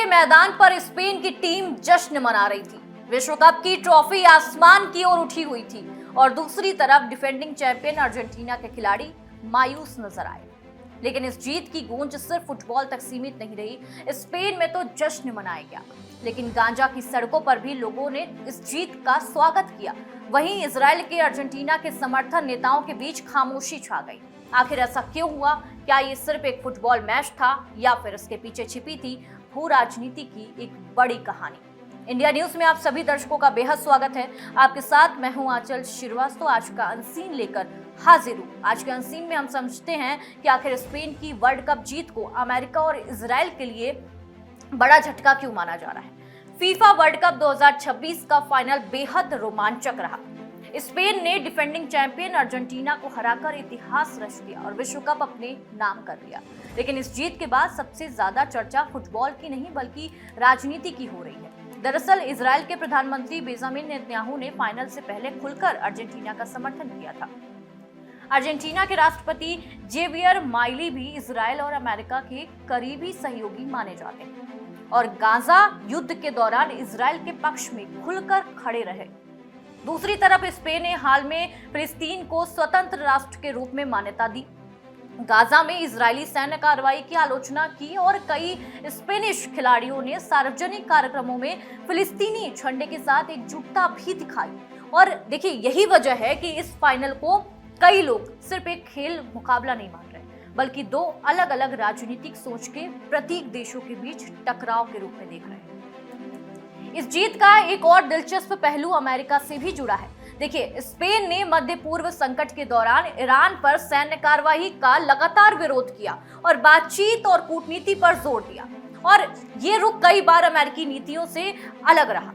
के मैदान पर स्पेन की टीम जश्न मना रही थी। विश्व कप की ट्रॉफी आसमान की ओर उठी हुई थी और दूसरी तरफ डिफेंडिंग चैंपियन अर्जेंटीना के खिलाड़ी मायूस नजर आए। लेकिन इस जीत की गूंज सिर्फ फुटबॉल तक सीमित नहीं रही। स्पेन में तो जश्न मनाया गया, लेकिन गांजा की सड़कों पर भी लोगों ने इस जीत का स्वागत किया। वहीं इजराइल के अर्जेंटीना के समर्थन नेताओं के बीच खामोशी छा गई। आखिर ऐसा क्यों हुआ? क्या ये सिर्फ एक फुटबॉल मैच था या फिर इसके पीछे छिपी थी भू राजनीति की एक बड़ी कहानी? इंडिया न्यूज में आप सभी दर्शकों का बेहद स्वागत है। आपके साथ मैं हूं आंचल श्रीवास्तव। आज का अनसीन लेकर हाजिर हूं। आज के अनसीन में हम समझते हैं कि आखिर स्पेन की वर्ल्ड कप जीत को अमेरिका और इजराइल के लिए बड़ा झटका क्यों माना जा रहा है। फीफा वर्ल्ड कप 2026 का फाइनल बेहद रोमांचक रहा। स्पेन ने डिफेंडिंग चैंपियन अर्जेंटीना को हराकर इतिहास रच दिया और विश्व कप अपने नाम कर लिया। लेकिन इस जीत के बाद सबसे ज्यादा चर्चा फुटबॉल की नहीं बल्कि राजनीति की हो रही है। दरअसल इजराइल के प्रधानमंत्री बेंजामिन नेतन्याहू ने फाइनल से पहले खुलकर अर्जेंटीना का समर्थन किया था। अर्जेंटीना के राष्ट्रपति जेवियर माइली भी इजराइल और अमेरिका के करीबी सहयोगी माने जाते हैं और गाजा युद्ध के दौरान इजराइल के पक्ष में खुलकर खड़े रहे। दूसरी तरफ स्पेन ने हाल में फिलिस्तीन को स्वतंत्र राष्ट्र के रूप में मान्यता दी। गाजा में इजरायली सैन्य कार्रवाई की आलोचना की और कई स्पेनिश खिलाड़ियों ने सार्वजनिक कार्यक्रमों में फिलिस्तीनी झंडे के साथ एकजुटता भी दिखाई। और देखिए, यही वजह है कि इस फाइनल को कई लोग सिर्फ एक खेल मुकाबला नहीं मान रहे, बल्कि दो अलग अलग राजनीतिक सोच के प्रतीक देशों के बीच टकराव के रूप में देख रहे हैं। इस जीत का एक और दिलचस्प पहलू अमेरिका से भी जुड़ा है। देखिए, स्पेन ने मध्य पूर्व संकट के दौरान ईरान पर सैन्य कार्रवाई का लगातार विरोध किया और बातचीत और कूटनीति पर जोर दिया, और ये रुख कई बार अमेरिकी नीतियों से अलग रहा।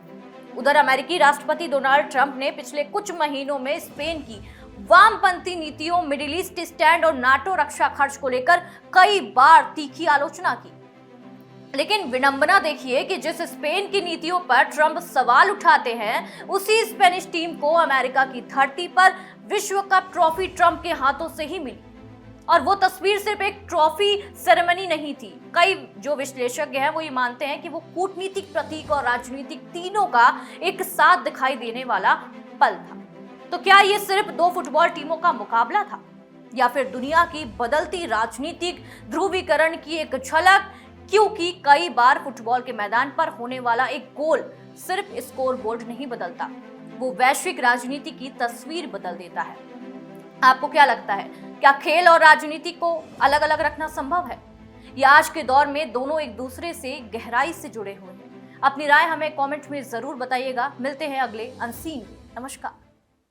उधर अमेरिकी राष्ट्रपति डोनाल्ड ट्रंप ने पिछले कुछ महीनों में स्पेन की वामपंथी नीतियों, मिडिल ईस्ट स्टैंड और नाटो रक्षा खर्च को लेकर कई बार तीखी आलोचना की। लेकिन विडंबना देखिए कि जिस स्पेन की नीतियों पर ट्रंप सवाल उठाते हैं, उसी स्पेनिश टीम को अमेरिका की धरती पर विश्व कप ट्रॉफी ट्रंप के हाथों से ही मिली। और वो तस्वीर सिर्फ एक ट्रॉफी सेरेमनी नहीं थी। कई जो विश्लेषज्ञ हैं वो ये मानते हैं कि वो कूटनीतिक, प्रतीक और राजनीतिक तीनों का एक साथ दिखाई देने वाला पल था। तो क्या ये सिर्फ दो फुटबॉल टीमों का मुकाबला था या फिर दुनिया की बदलती राजनीतिक ध्रुवीकरण की एक झलक? क्योंकि कई बार फुटबॉल के मैदान पर होने वाला एक गोल सिर्फ स्कोर बोर्ड नहीं बदलता, वो वैश्विक राजनीति की तस्वीर बदल देता है। आपको क्या लगता है, क्या खेल और राजनीति को अलग अलग रखना संभव है या आज के दौर में दोनों एक दूसरे से गहराई से जुड़े हुए हैं? अपनी राय हमें कमेंट में जरूर बताइएगा। मिलते हैं अगले अनसीन में। नमस्कार।